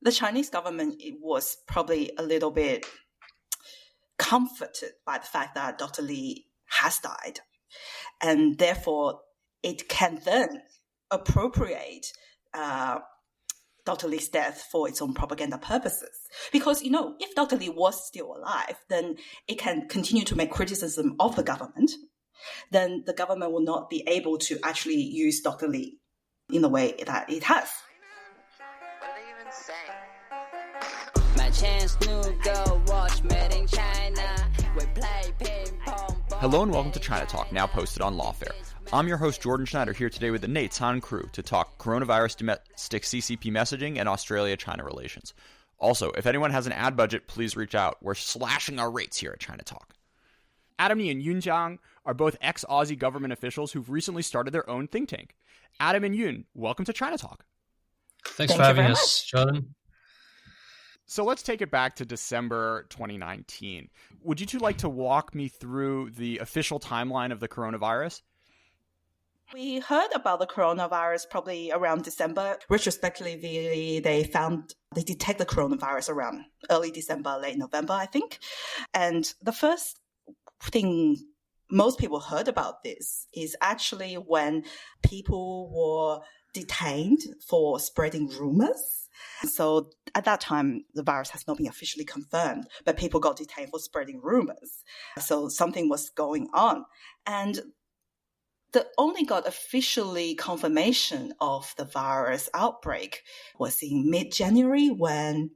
the Chinese government was probably a little bit comforted by the fact that Dr. Li has died. And therefore, it can then appropriate Dr. Li's death for its own propaganda purposes. Because, if Dr. Li was still alive, then it can continue to make criticism of the government. Then the government will not be able to actually use Dr. Li in the way that it has. What are they even saying? My chance to go watch Made in China. We play ping pong. Hello and welcome to China Talk, now posted on Lawfare. I'm your host, Jordan Schneider, here today with the Nate Han crew to talk coronavirus domestic CCP messaging and Australia-China relations. Also, if anyone has an ad budget, please reach out. We're slashing our rates here at China Talk. Adam Ni and Yun Jiang are both ex-Aussie government officials who've recently started their own think tank. Adam and Yun, welcome to China Talk. Thanks for having us, Jordan. So let's take it back to December 2019. Would you two like to walk me through the official timeline of the coronavirus? We heard about the coronavirus probably around December. Retrospectively, they detect the coronavirus around early December, late November, I think. And the first thing most people heard about this is actually when people were detained for spreading rumors. So at that time, the virus has not been officially confirmed, but people got detained for spreading rumors. So something was going on. And the only got officially confirmation of the virus outbreak was in mid-January when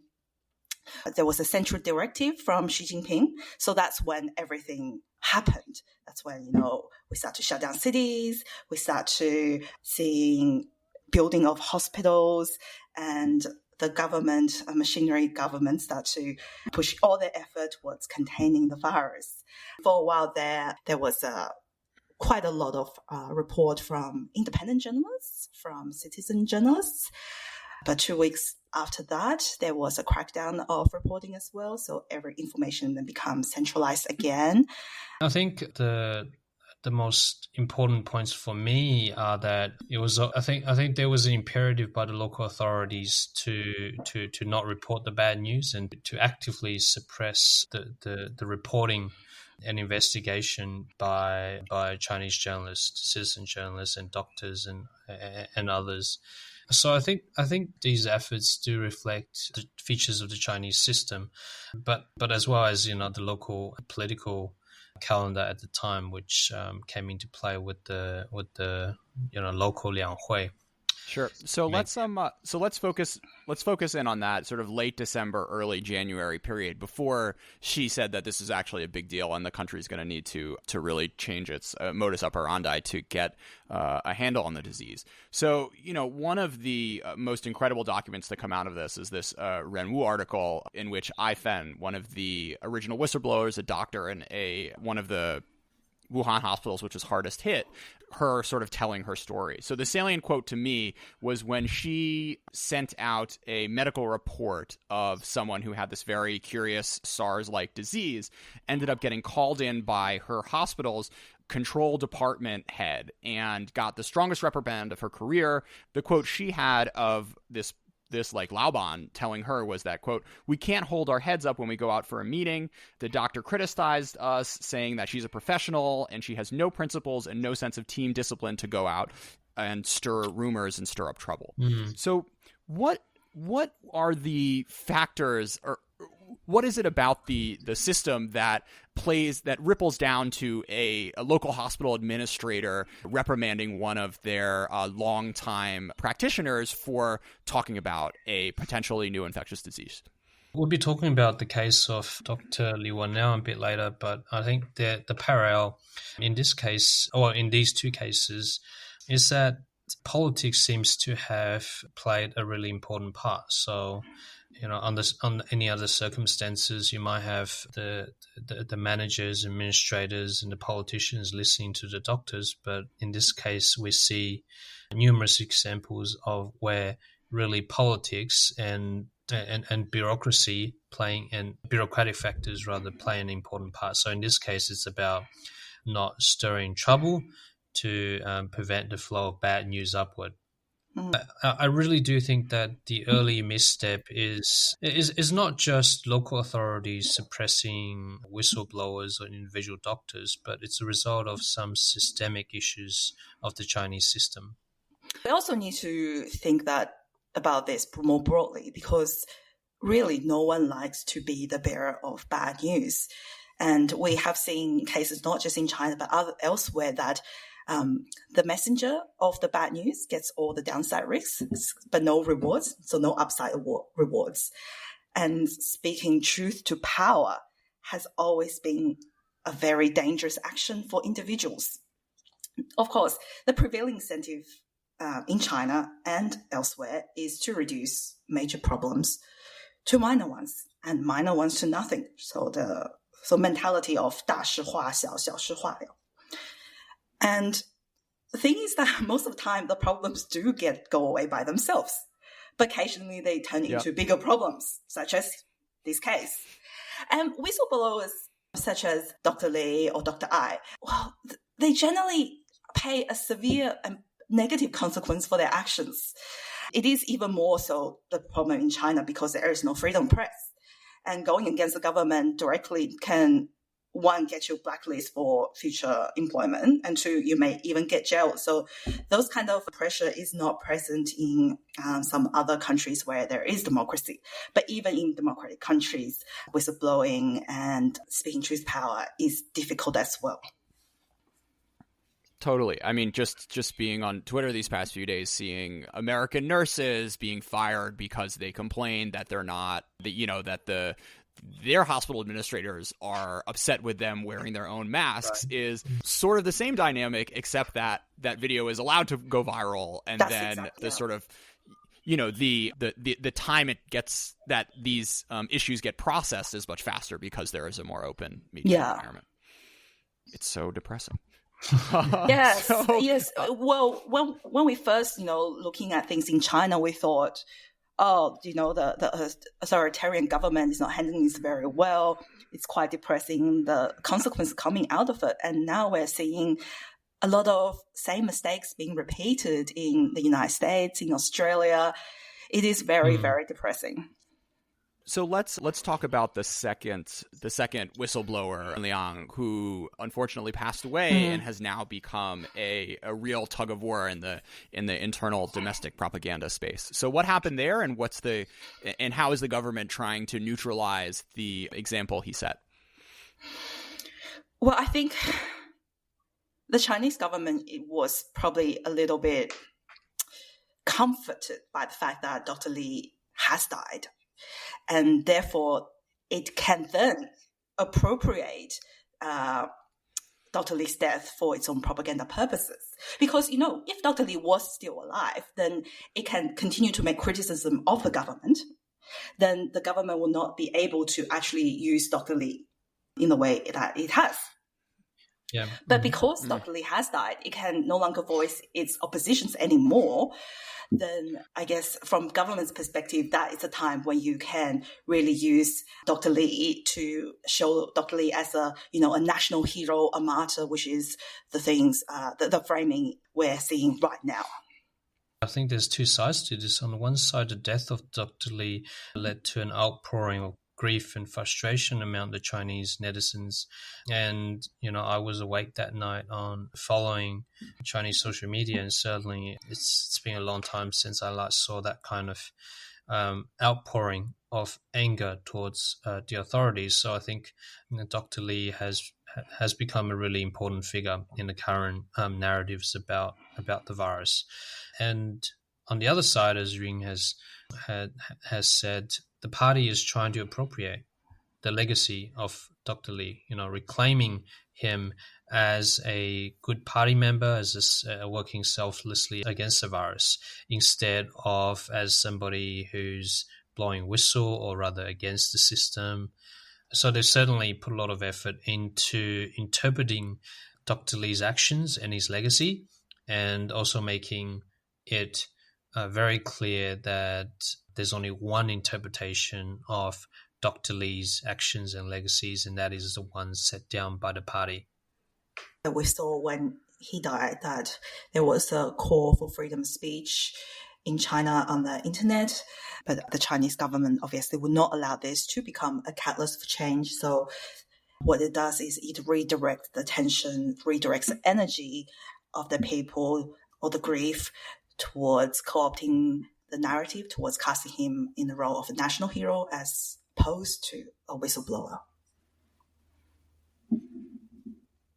there was a central directive from Xi Jinping. So that's when everything happened. That's when, we start to shut down cities, we start to seeing building of hospitals, and the government, machinery government start to push all their effort towards containing the virus. For a while there was quite a lot of report from independent journalists, from citizen journalists. But 2 weeks after that, there was a crackdown of reporting as well. So every information then becomes centralized again. I think the most important points for me are that it was. I think there was an imperative by the local authorities to not report the bad news and to actively suppress the reporting and investigation by Chinese journalists, citizen journalists, and doctors and others. So I think these efforts do reflect the features of the Chinese system, but as well as the local political calendar at the time, which came into play with the local Lianghui. Sure. So let's focus in on that sort of late December, early January period before Xi said that this is actually a big deal and the country is going to need to really change its modus operandi to get a handle on the disease. So, one of the most incredible documents that come out of this is this Renwu article in which Ai Fen, one of the original whistleblowers, a doctor in one of the Wuhan hospitals, which is hardest hit, her sort of telling her story. So the salient quote to me was when she sent out a medical report of someone who had this very curious SARS-like disease, ended up getting called in by her hospital's control department head and got the strongest reprimand of her career. The quote she had of this like Laoban telling her was that, quote, "We can't hold our heads up when we go out for a meeting. The doctor criticized us, saying that she's a professional and she has no principles and no sense of team discipline to go out and stir rumors and stir up trouble." Mm-hmm. So what are the factors, or what is it about the system that ripples down to a local hospital administrator reprimanding one of their longtime practitioners for talking about a potentially new infectious disease? We'll be talking about the case of Dr. Li now a bit later, but I think that the parallel in this case, or in these two cases, is that politics seems to have played a really important part. So, on any other circumstances, you might have the managers, administrators, and the politicians listening to the doctors. But in this case, we see numerous examples of where really politics and bureaucracy and bureaucratic factors rather play an important part. So in this case, it's about not stirring trouble to prevent the flow of bad news upward. I really do think that the early misstep is not just local authorities suppressing whistleblowers or individual doctors, but it's a result of some systemic issues of the Chinese system. We also need to think about this more broadly, because really no one likes to be the bearer of bad news. And we have seen cases not just in China but elsewhere that the messenger of the bad news gets all the downside risks, but no rewards, so no upside rewards. And speaking truth to power has always been a very dangerous action for individuals. Of course, the prevailing incentive in China and elsewhere is to reduce major problems to minor ones, and minor ones to nothing. So mentality of 大事化小，小事化了. And the thing is that most of the time the problems do go away by themselves, but occasionally they turn into bigger problems, such as this case. And whistleblowers such as Dr. Li or Dr. I, well, they generally pay a severe and negative consequence for their actions. It is even more so the problem in China because there is no freedom press. And going against the government directly can, one, get you blacklisted for future employment, and two, you may even get jailed. So those kind of pressure is not present in some other countries where there is democracy. But even in democratic countries, whistleblowing and speaking truth power is difficult as well. Totally. I mean, just being on Twitter these past few days, seeing American nurses being fired because they complained that they're not, that their hospital administrators are upset with them wearing their own masks is sort of the same dynamic, except that video is allowed to go viral, and the sort of, the time it gets that these issues get processed is much faster because there is a more open media environment. It's so depressing. Yes. Well, when we first, looking at things in China, we thought, the authoritarian government is not handling this very well. It's quite depressing, the consequences coming out of it. And now we're seeing a lot of same mistakes being repeated in the United States, in Australia. It is very, very depressing. So let's talk about the second whistleblower, Liang, who unfortunately passed away and has now become a real tug of war in the internal domestic propaganda space. So what happened there, and how is the government trying to neutralize the example he set? Well, I think the Chinese government was probably a little bit comforted by the fact that Dr. Li has died. And therefore, it can then appropriate Dr. Li's death for its own propaganda purposes. Because, if Dr. Li was still alive, then it can continue to make criticism of the government. Then the government will not be able to actually use Dr. Li in the way that it has. Yeah. But because Dr. Li has died, it can no longer voice its oppositions anymore. Then I guess from government's perspective, that is a time when you can really use Dr. Li to show Dr. Li as a national hero, a martyr, which is the things, the framing we're seeing right now. I think there's two sides to this. On the one side, the death of Dr. Li led to an outpouring of grief and frustration among the Chinese netizens. And, I was awake that night on following Chinese social media, and certainly it's been a long time since I last saw that kind of outpouring of anger towards the authorities. So I think Dr. Li has become a really important figure in the current narratives about the virus. And on the other side, as Ring has said, the party is trying to appropriate the legacy of Dr. Li, reclaiming him as a good party member, as working selflessly against the virus, instead of as somebody who's blowing whistle or rather against the system. So they've certainly put a lot of effort into interpreting Dr. Li's actions and his legacy, and also making it very clear that there's only one interpretation of Dr. Li's actions and legacies, and that is the one set down by the party. We saw when he died that there was a call for freedom of speech in China on the internet. But the Chinese government obviously would not allow this to become a catalyst for change. So what it does is it redirects the attention, redirects the energy of the people or the grief towards co-opting the narrative, towards casting him in the role of a national hero as opposed to a whistleblower.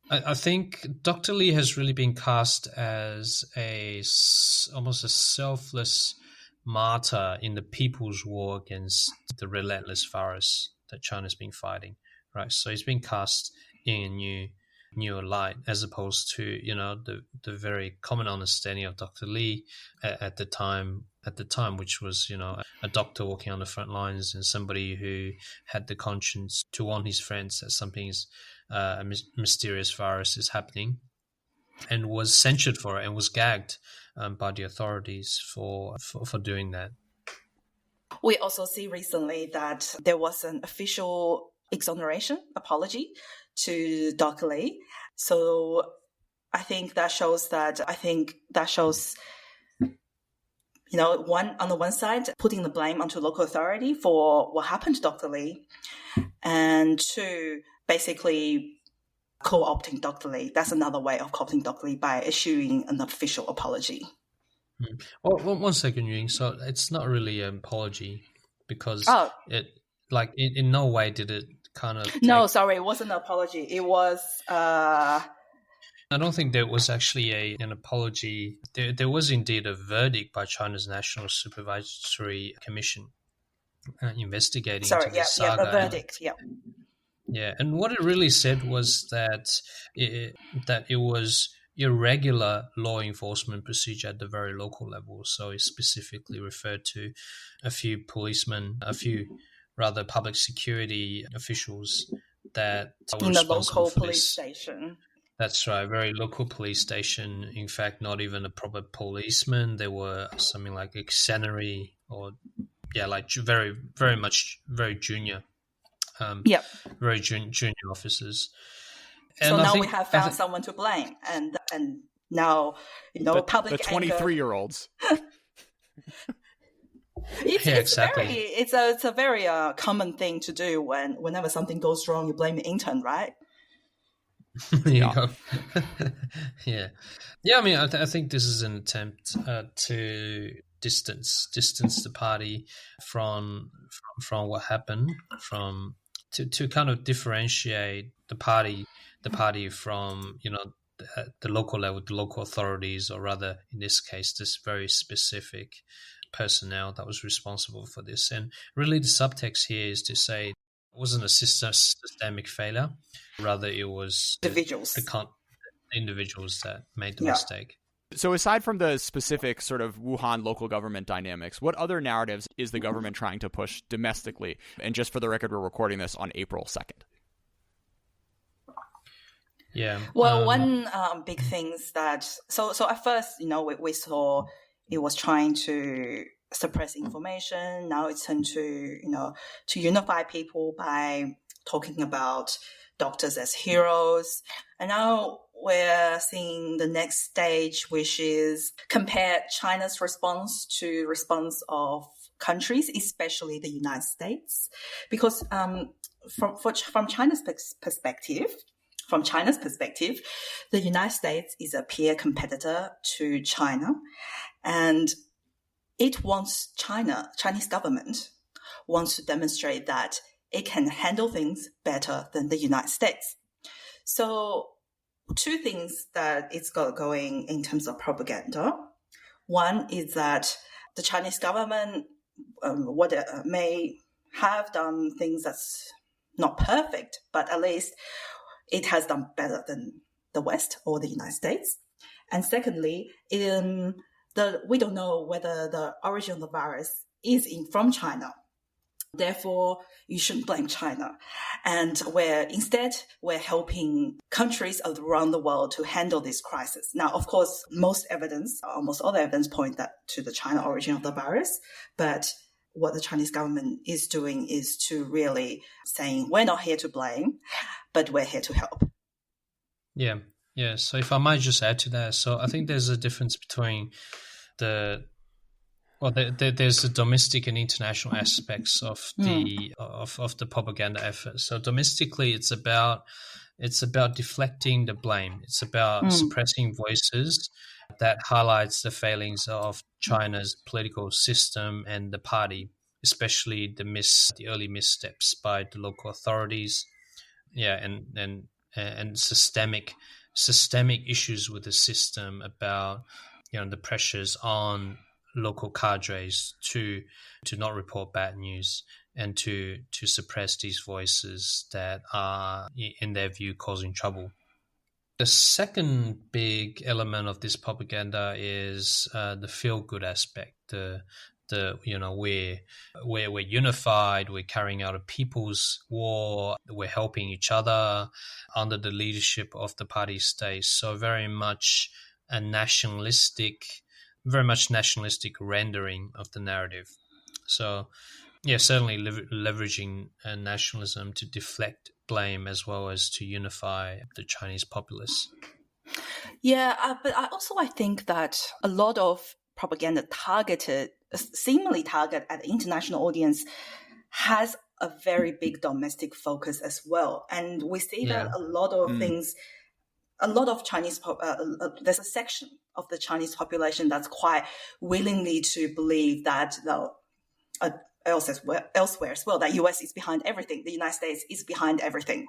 I think Dr. Lee has really been cast as almost a selfless martyr in the people's war against the relentless virus that China's been fighting, right? So he's been cast in a new light, as opposed to the very common understanding of Dr. Lee at the time, which was a doctor walking on the front lines and somebody who had the conscience to warn his friends that something's a mysterious virus is happening, and was censured for it and was gagged by the authorities for doing that. We also see recently that there was an official exoneration apology to Dr. Lee. So I think that shows, on the one side, putting the blame onto local authority for what happened to Dr. Lee, and two, basically co-opting Dr. Lee. That's another way of co-opting Dr. Lee, by issuing an official apology. Well, one second, Ying. So it's not really an apology, because it, like, in no way did it kind of... it wasn't an apology. It was... I don't think there was actually an apology. There was indeed a verdict by China's National Supervisory Commission investigating into the saga. A verdict, yeah. Yeah, and what it really said was that it was irregular law enforcement procedure at the very local level. So it specifically referred to a few policemen, a few rather public security officials that were in the responsible local for police this. station. That's right, very local police station. In fact, not even a proper policeman. They were something like auxiliary, or very, very much very junior. Very junior officers. And so now we have found someone to blame, and now public the 23-year-olds. It's a very common thing to do whenever something goes wrong. You blame the intern, right? Yeah. I mean, I think this is an attempt to distance the party from what happened, to kind of differentiate the party from the local level, the local authorities, or rather in this case this very specific personnel that was responsible for this. And really the subtext here is to say it wasn't a systemic failure, rather it was individuals that made the mistake. So aside from the specific sort of Wuhan local government dynamics, what other narratives is the government trying to push domestically? And just for the record, we're recording this on April 2nd. Yeah. Well, one big thing is that so at first, we saw it was trying to suppress information. Now it's turned to to unify people by talking about doctors as heroes. And now we're seeing the next stage, which is compare China's response to response of countries, especially the United States, because from China's perspective, the United States is a peer competitor to China, and it wants Chinese government wants to demonstrate that it can handle things better than the United States. So two things that it's got going in terms of propaganda. One is that the Chinese government may have done things that's not perfect, but at least it has done better than the West or the United States. And secondly, we don't know whether the origin of the virus is from China. Therefore, you shouldn't blame China. And we're helping countries around the world to handle this crisis. Now, of course, almost all the evidence point to the China origin of the virus. But what the Chinese government is doing is to really saying, we're not here to blame, but we're here to help. Yeah. So if I might just add to that. So I think there's a difference between the Well, there's the domestic and international aspects of the propaganda effort. So domestically, it's about deflecting the blame. It's about suppressing voices that highlights the failings of China's political system and the party, especially the early missteps by the local authorities. Yeah, and systemic issues with the system about the pressures on local cadres to not report bad news and to suppress these voices that are, in their view, causing trouble. The second big element of this propaganda is the feel-good aspect. We're unified. We're carrying out a people's war. We're helping each other under the leadership of the party state. So very much nationalistic rendering of the narrative. So, yeah, certainly leveraging nationalism to deflect blame as well as to unify the Chinese populace. Yeah, but I think that a lot of propaganda seemingly targeted at the international audience has a very big domestic focus as well. And we see that a lot of things, a lot of Chinese, there's a section of the Chinese population that's quite willingly to believe that elsewhere as well, that US is behind everything, the United States is behind everything.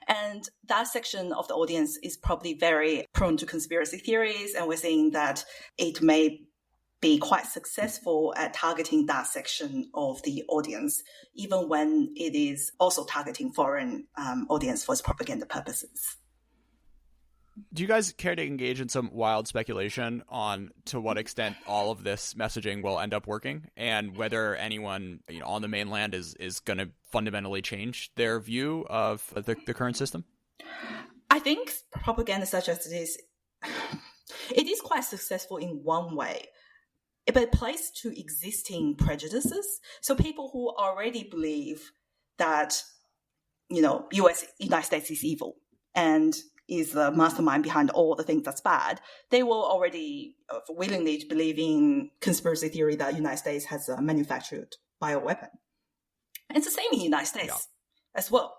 And that section of the audience is probably very prone to conspiracy theories, and we're seeing that it may be quite successful at targeting that section of the audience, even when it is also targeting foreign audience for its propaganda purposes. Do you guys care to engage in some wild speculation on to what extent all of this messaging will end up working, and whether anyone on the mainland is going to fundamentally change their view of the current system? I think propaganda such as this, it is quite successful in one way, but it plays to existing prejudices. So people who already believe that, United States is evil and is the mastermind behind all the things that's bad, they will already willingly believe in conspiracy theory that the United States has a manufactured bioweapon. And it's the same in the United States as well.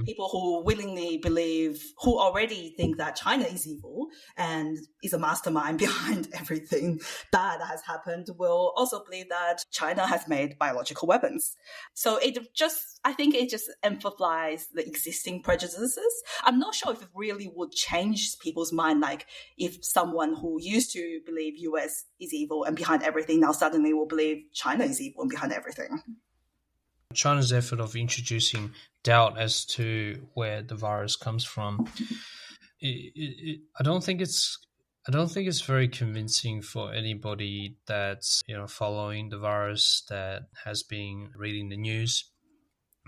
People who willingly believe, who already think that China is evil and is a mastermind behind everything bad that has happened, will also believe that China has made biological weapons. So I think it just amplifies the existing prejudices. I'm not sure if it really would change people's mind, like if someone who used to believe US is evil and behind everything now suddenly will believe China is evil and behind everything. China's effort of introducing doubt as to where the virus comes from, I don't think it's very convincing for anybody that's following the virus, that has been reading the news.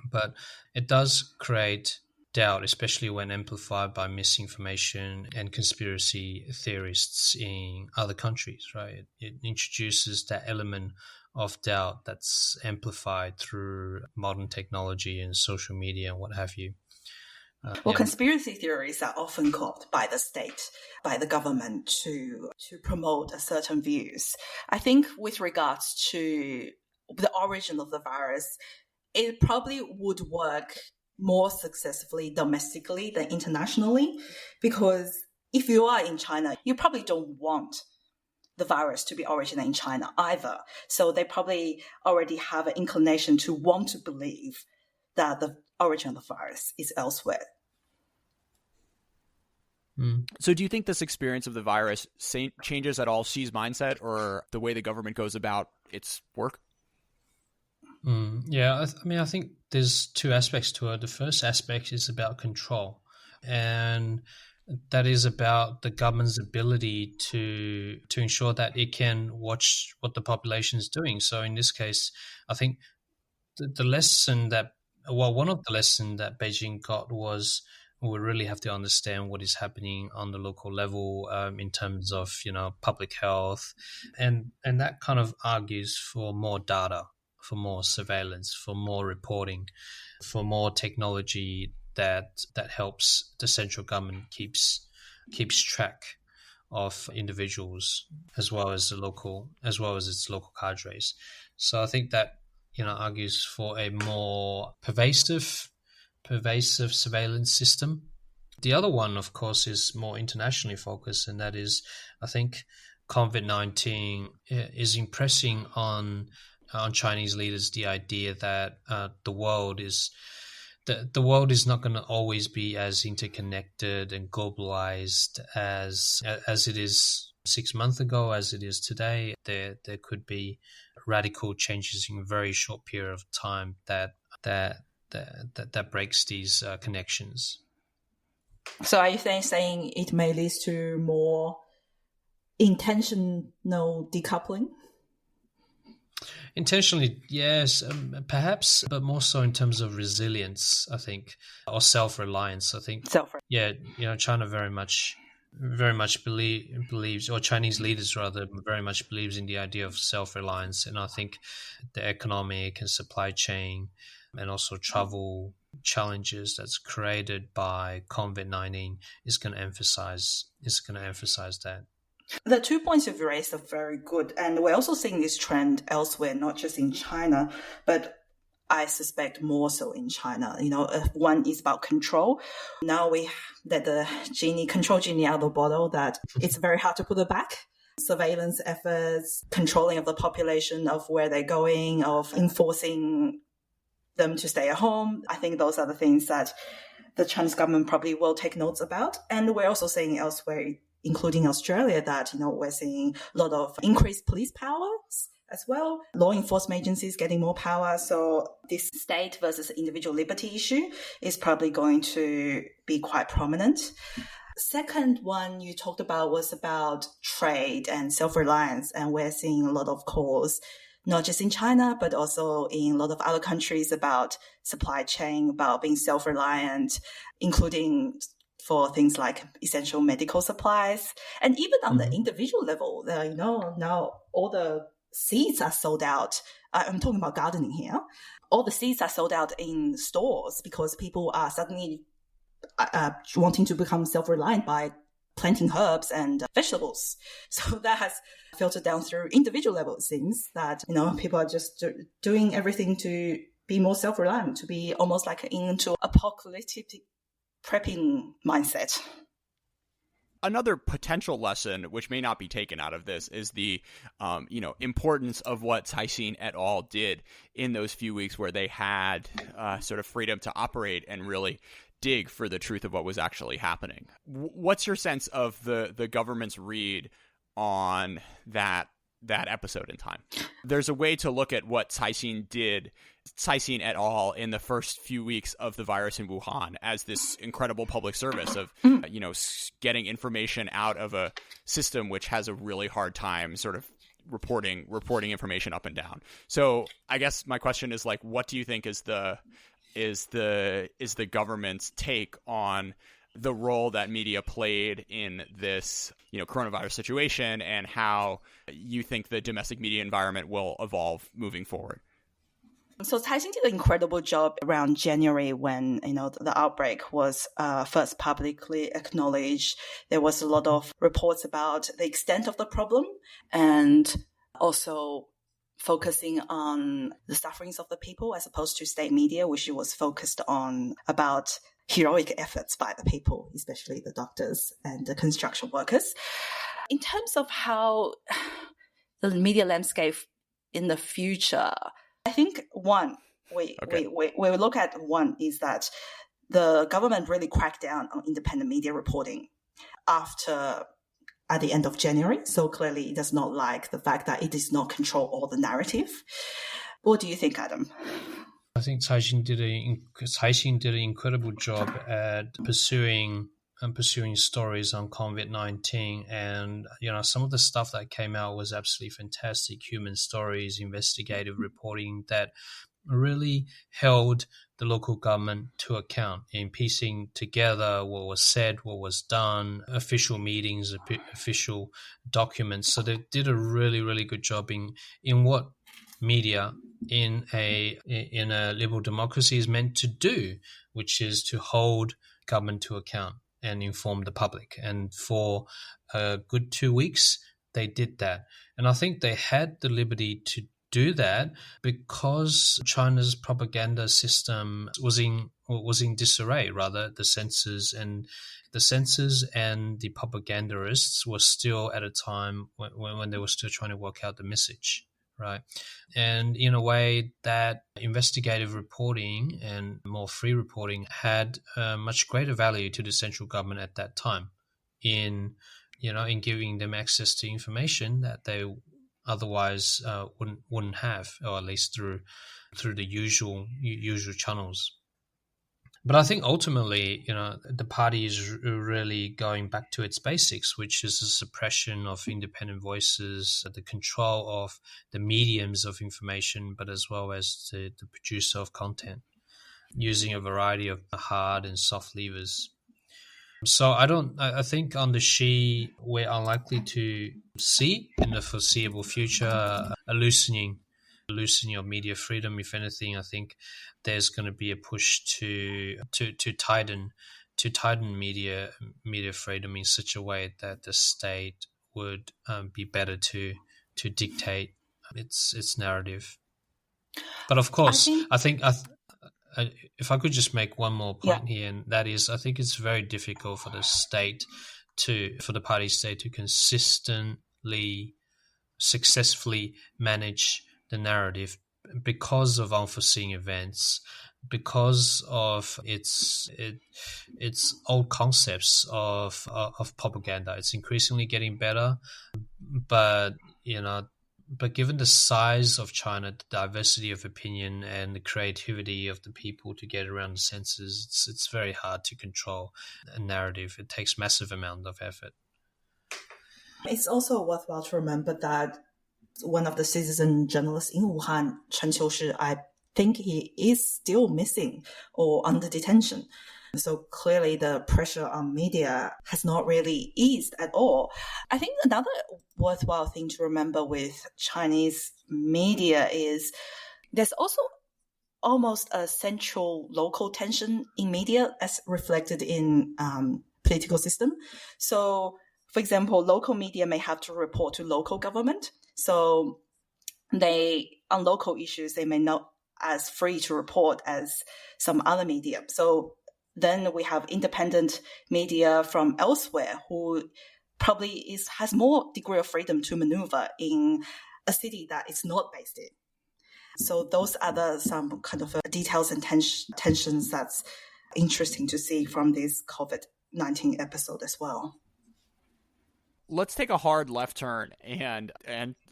But it does create doubt, especially when amplified by misinformation and conspiracy theorists in other countries, right? It introduces that element of doubt that's amplified through modern technology and social media and what have you. Conspiracy theories are often called by the state, by the government to promote certain views. I think with regards to the origin of the virus, it probably would work more successfully domestically than internationally, because if you are in China, you probably don't want the virus to be originated in China either. So they probably already have an inclination to want to believe that the origin of the virus is elsewhere. So do you think this experience of the virus changes at all Xi's mindset or the way the government goes about its work? Yeah, I think there's two aspects to it. The first aspect is about control, and that is about the government's ability to ensure that it can watch what the population is doing. So in this case, I think the lesson that, one of the lessons that Beijing got was we really have to understand what is happening on the local level in terms of public health, and that kind of argues for more data, for more surveillance, for more reporting, for more technology that helps the central government keeps track of individuals as well as its local cadres. So I think that argues for a more pervasive surveillance system. The other one, of course, is more internationally focused, and that is, I think, COVID-19 is impressing on Chinese leaders the idea that the world is not going to always be as interconnected and globalized as it is 6 months ago, as it is today. There could be radical changes in a very short period of time that breaks these connections. So are you saying it may lead to more intentional decoupling? Intentionally, yes, perhaps, but more so in terms of resilience, I think, or self-reliance. I think, China very much believes, or Chinese leaders rather, very much believes in the idea of self-reliance, and I think the economic and supply chain, and also travel challenges that's created by COVID-19 is going to emphasize that. The 2 points you've raised are very good, and we're also seeing this trend elsewhere, not just in China, but I suspect more so in China. One is about control. Now we let the control genie out of the bottle, that it's very hard to put it back. Surveillance efforts, controlling of the population, of where they're going, of enforcing them to stay at home. I think those are the things that the Chinese government probably will take notes about. And we're also seeing elsewhere, including Australia, that, we're seeing a lot of increased police powers as well. Law enforcement agencies getting more power. So this state versus individual liberty issue is probably going to be quite prominent. Second one you talked about was about trade and self-reliance. And we're seeing a lot of calls, not just in China, but also in a lot of other countries, about supply chain, about being self-reliant, including for things like essential medical supplies. And even on the individual level, now all the seeds are sold out. I'm talking about gardening here. All the seeds are sold out in stores because people are suddenly wanting to become self-reliant by planting herbs and vegetables. So that has filtered down through individual level. It seems that, people are just doing everything to be more self-reliant, to be almost like into apocalyptic prepping mindset. Another potential lesson, which may not be taken out of this, is the importance of what Caixin et al. Did in those few weeks where they had sort of freedom to operate and really dig for the truth of what was actually happening. What's your sense of the government's read on that episode in time? There's a way to look at what Caixin et al. In the first few weeks of the virus in Wuhan as this incredible public service of, getting information out of a system which has a really hard time sort of reporting information up and down. So I guess my question is, like, what do you think is the government's take on the role that media played in this, coronavirus situation, and how you think the domestic media environment will evolve moving forward? So Caixin did an incredible job around January when, the outbreak was first publicly acknowledged. There was a lot of reports about the extent of the problem, and also focusing on the sufferings of the people as opposed to state media, which was focused on about heroic efforts by the people, especially the doctors and the construction workers. In terms of how the media landscape in the future, I think we look at one is that the government really cracked down on independent media reporting at the end of January. So clearly it does not like the fact that it does not control all the narrative. What do you think, Adam? I think Caixin did an incredible job at pursuing stories on COVID-19, and some of the stuff that came out was absolutely fantastic. Human stories, investigative reporting that really held the local government to account in piecing together what was said, what was done, official meetings, official documents. So they did a really, really good job in what media in a liberal democracy is meant to do, which is to hold government to account. and inform the public. And for a good 2 weeks, they did that. And I think they had the liberty to do that because China's propaganda system was in disarray. Rather, the censors and the propagandists were still at a time when they were still trying to work out the message, right? And in a way, that investigative reporting and more free reporting had much greater value to the central government at that time in giving them access to information that they otherwise wouldn't have, or at least through the usual channels. But I think ultimately, the party is really going back to its basics, which is the suppression of independent voices, the control of the mediums of information, but as well as the producer of content, using a variety of hard and soft levers. So I think on the Xi, we're unlikely to see in the foreseeable future a loosening of media freedom. If anything, I think there's going to be a push to tighten media freedom in such a way that the state would be better to dictate its narrative. But of course, I think if I could just make one more point here, and that is, I think it's very difficult for the party state to consistently, successfully manage the narrative because of unforeseen events, because of its old concepts of propaganda. It's increasingly getting better, but given the size of China, the diversity of opinion, and the creativity of the people to get around the censors, it's very hard to control a narrative. It takes massive amount of effort. It's also worthwhile to remember that one of the citizen journalists in Wuhan, Chen Qiushi, I think he is still missing or under detention. So clearly the pressure on media has not really eased at all. I think another worthwhile thing to remember with Chinese media is there's also almost a central local tension in media as reflected in political system. So, for example, local media may have to report to local government. So on local issues, they may not as free to report as some other media. So then we have independent media from elsewhere who probably has more degree of freedom to maneuver in a city that it's not based in. So those are some kind of details and tensions that's interesting to see from this COVID-19 episode as well. Let's take a hard left turn and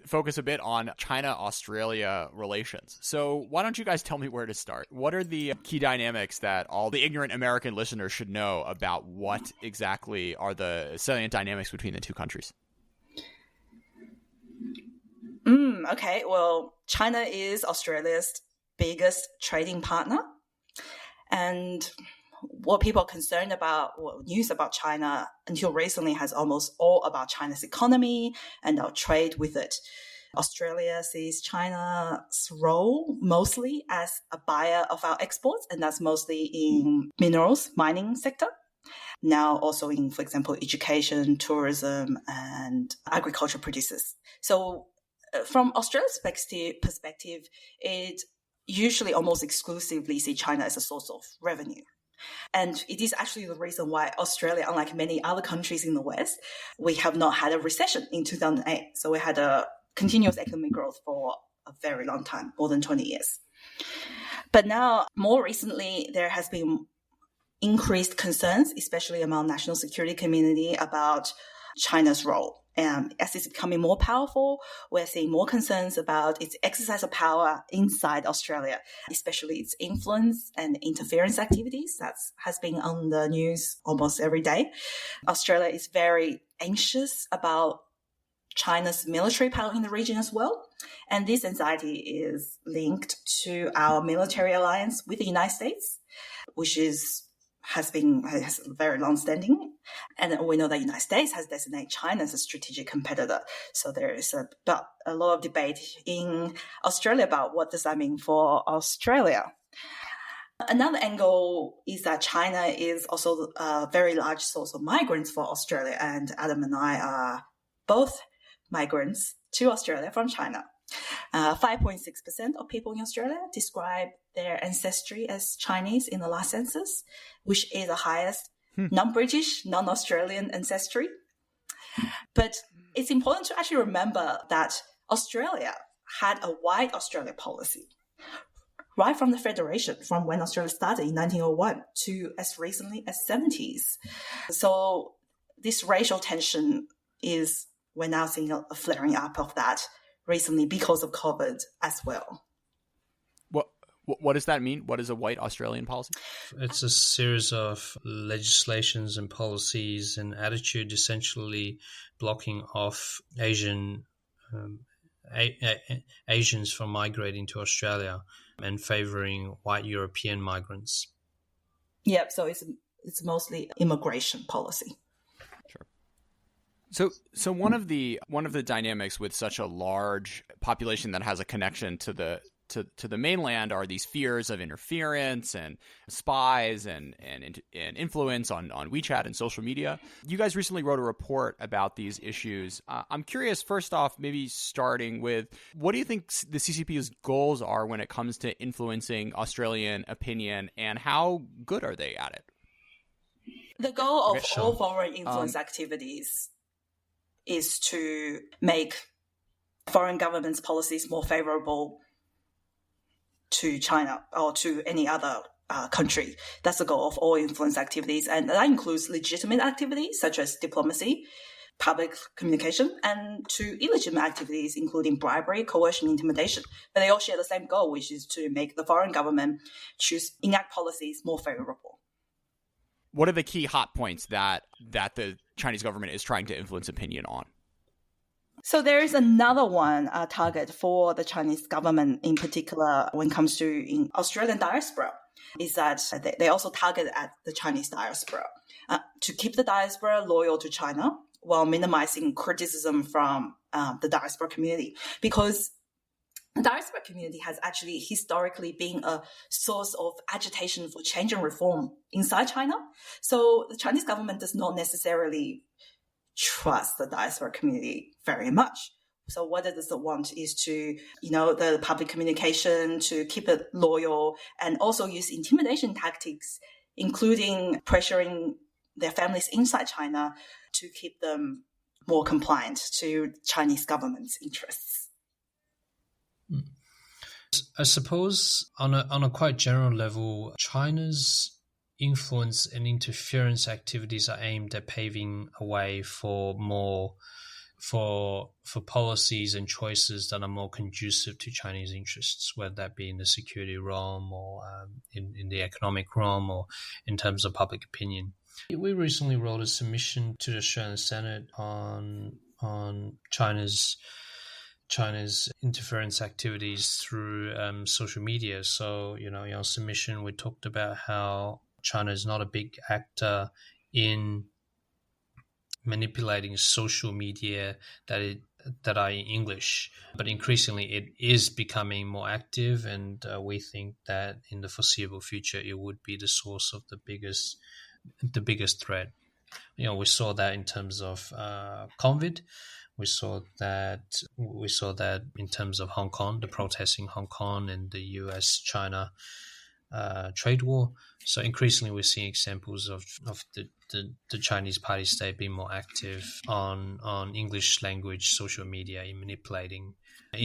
focus a bit on China-Australia relations. So why don't you guys tell me where to start? What are the key dynamics that all the ignorant American listeners should know about what exactly are the salient dynamics between the two countries? Okay, well, China is Australia's biggest trading partner. And what people are concerned about, news about China until recently has almost all about China's economy and our trade with it. Australia sees China's role mostly as a buyer of our exports, and that's mostly in minerals, mining sector. Now also in, for example, education, tourism, and agriculture producers. So from Australia's perspective, it usually almost exclusively see China as a source of revenue. And it is actually the reason why Australia, unlike many other countries in the West, we have not had a recession in 2008. So we had a continuous economic growth for a very long time, more than 20 years. But now, more recently, there has been increased concerns, especially among national security community, about China's role. As it's becoming more powerful, we're seeing more concerns about its exercise of power inside Australia, especially its influence and interference activities. That has been on the news almost every day. Australia is very anxious about China's military power in the region as well. And this anxiety is linked to our military alliance with the United States, which has very long-standing. And we know that the United States has designated China as a strategic competitor. So there is a lot of debate in Australia about what does that mean for Australia. Another angle is that China is also a very large source of migrants for Australia, and Adam and I are both migrants to Australia from China. 5.6% of people in Australia describe their ancestry as Chinese in the last census, which is the highest non-British, non-Australian ancestry. But it's important to actually remember that Australia had a white Australia policy right from the Federation, from when Australia started in 1901 to as recently as 70s. So this racial tension we're now seeing a flaring up of that recently because of COVID as well. What does that mean? What is a white Australian policy? It's a series of legislations and policies and attitude essentially blocking off Asians from migrating to Australia and favouring white European migrants. Yep, so it's mostly immigration policy. So one of the dynamics with such a large population that has a connection to the mainland are these fears of interference and spies and influence on WeChat and social media. You guys recently wrote a report about these issues. I'm curious, first off, maybe starting with, what do you think the CCP's goals are when it comes to influencing Australian opinion, and how good are they at it? The goal of all foreign influence activities is to make foreign governments' policies more favorable to China or to any other country. That's the goal of all influence activities. And that includes legitimate activities such as diplomacy, public communication, and to illegitimate activities, including bribery, coercion, intimidation. But they all share the same goal, which is to make the foreign government enact policies more favorable. What are the key hot points that the Chinese government is trying to influence opinion on? So there is another one target for the Chinese government in particular when it comes to in Australian diaspora, is that they also target at the Chinese diaspora to keep the diaspora loyal to China while minimizing criticism from the diaspora community, because the diaspora community has actually historically been a source of agitation for change and reform inside China. So the Chinese government does not necessarily trust the diaspora community very much. So what it does want is to, the public communication, to keep it loyal, and also use intimidation tactics, including pressuring their families inside China to keep them more compliant to Chinese government's interests. I suppose on a quite general level, China's influence and interference activities are aimed at paving a way for policies and choices that are more conducive to Chinese interests, whether that be in the security realm or in the economic realm or in terms of public opinion. We recently wrote a submission to the Australian Senate on China's interference activities through social media. So, in our submission, we talked about how China is not a big actor in manipulating social media that are in English, but increasingly it is becoming more active, and we think that in the foreseeable future it would be the source of the biggest threat. We saw that in terms of COVID. We saw that in terms of Hong Kong, the protests in Hong Kong and the US-China trade war. So increasingly we're seeing examples of the Chinese party state being more active on English language social media in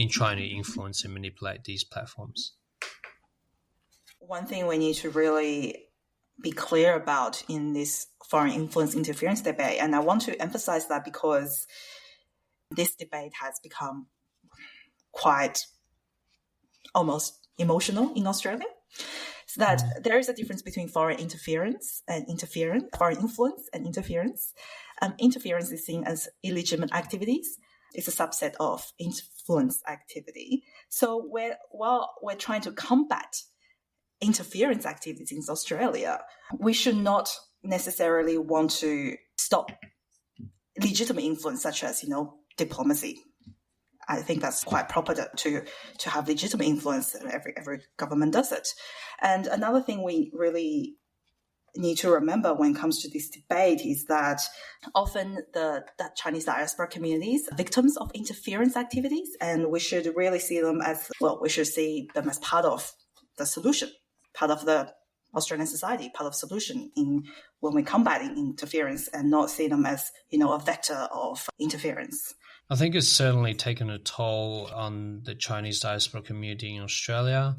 trying to influence and manipulate these platforms. One thing we need to really be clear about in this foreign influence interference debate, and I want to emphasize that because this debate has become quite almost emotional in Australia, so that there is a difference between foreign influence and interference. Interference is seen as illegitimate activities. It's a subset of influence activity. So while we're trying to combat interference activities in Australia, we should not necessarily want to stop legitimate influence such as, diplomacy. I think that's quite proper to have legitimate influence. Every government does it. And another thing we really need to remember when it comes to this debate is that often that Chinese diaspora communities are victims of interference activities, and we should really see them as, well, we should see them as part of the solution, part of the Australian society, part of solution when we combat interference, and not see them as, a vector of interference. I think it's certainly taken a toll on the Chinese diaspora community in Australia,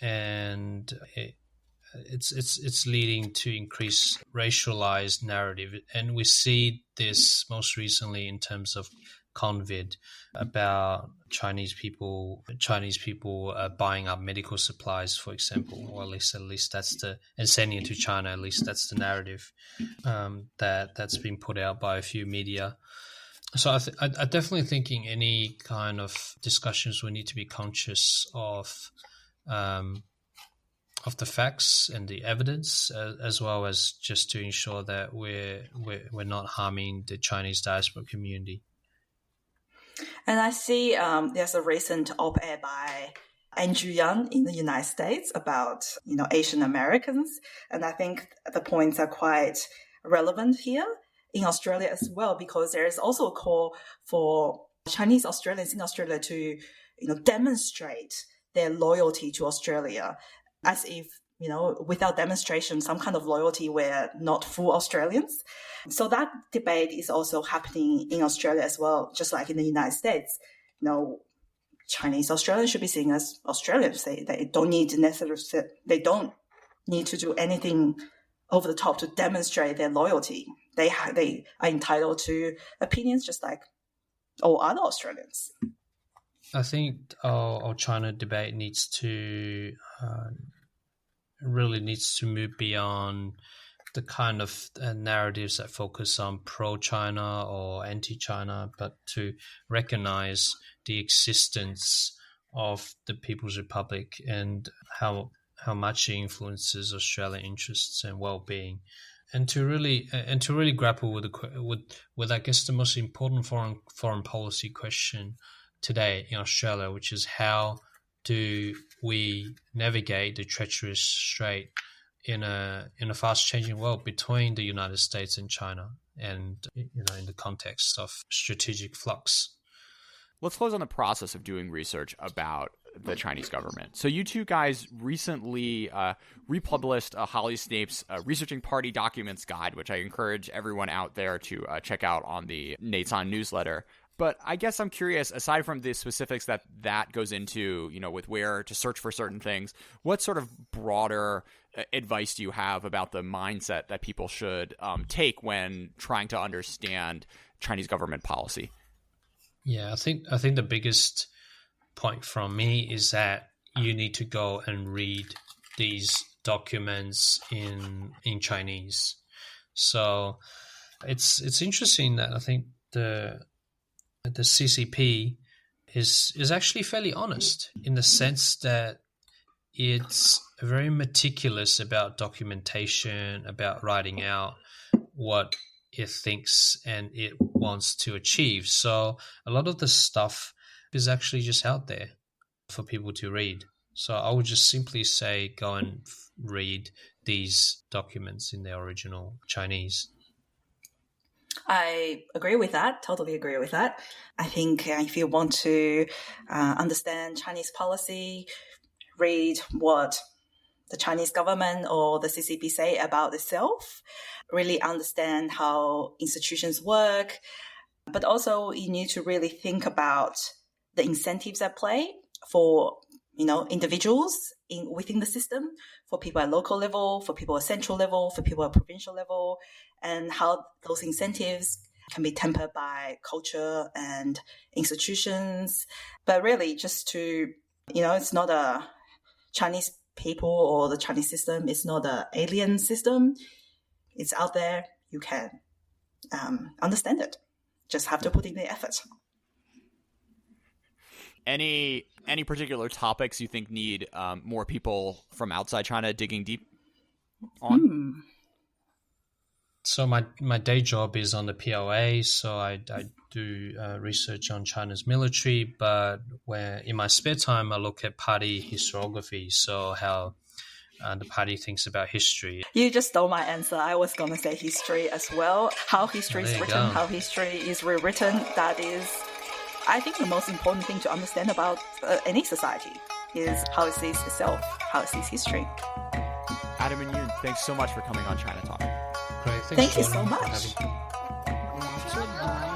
and it's leading to increased racialized narrative, and we see this most recently in terms of COVID, about Chinese people buying up medical supplies, for example, or at least that's and sending it to China. At least that's the narrative that's been put out by a few media. So I definitely think in any kind of discussions we need to be conscious of the facts and the evidence, as well as just to ensure that we're not harming the Chinese diaspora community. And I see there's a recent op-ed by Andrew Young in the United States about, Asian Americans. And I think the points are quite relevant here in Australia as well, because there is also a call for Chinese Australians in Australia to, demonstrate their loyalty to Australia, as if, without demonstration, some kind of loyalty, we're not full Australians. So that debate is also happening in Australia as well, just like in the United States. Chinese Australians should be seen as Australians. They don't need to do anything over the top to demonstrate their loyalty. They are entitled to opinions just like all other Australians. I think our China debate needs to move beyond the kind of narratives that focus on pro-China or anti-China, but to recognize the existence of the People's Republic and how much it influences Australian interests and well-being, and to really grapple with I guess the most important foreign policy question today in Australia, which is how do we navigate the treacherous strait in a fast changing world between the United States and China, and in the context of strategic flux. Let's close on the process of doing research about the Chinese government. So you two guys recently republished Holly Snape's Researching Party Documents Guide, which I encourage everyone out there to check out on the Nate's On newsletter. But I guess I'm curious, aside from the specifics that goes into, with where to search for certain things, what sort of broader advice do you have about the mindset that people should take when trying to understand Chinese government policy? Yeah, I think the biggest point from me is that you need to go and read these documents in Chinese. So it's interesting that I think the CCP is actually fairly honest in the sense that it's very meticulous about documentation, about writing out what it thinks and it wants to achieve. So a lot of the stuff is actually just out there for people to read. So I would just simply say go and read these documents in their original Chinese. I agree with that, totally agree with that. I think if you want to understand Chinese policy, read what the Chinese government or the CCP say about itself, really understand how institutions work, but also you need to really think about the incentives at play for individuals within the system, for people at local level, for people at central level, for people at provincial level, and how those incentives can be tempered by culture and institutions. But really just to, it's not a Chinese people or the Chinese system, it's not an alien system. It's out there. You can understand it. Just have to put in the effort. Any particular topics you think need more people from outside China digging deep on? So my day job is on the PLA, so I do research on China's military, but when in my spare time I look at party historiography, so how the party thinks about history. You just stole my answer. I was going to say history as well. How history is written, how history is rewritten, that is, I think, the most important thing to understand about any society is how it sees itself, how it sees history. Adam and Yoon, thanks so much for coming on China Talk. Great. Thank you so Jordan, much. for having me.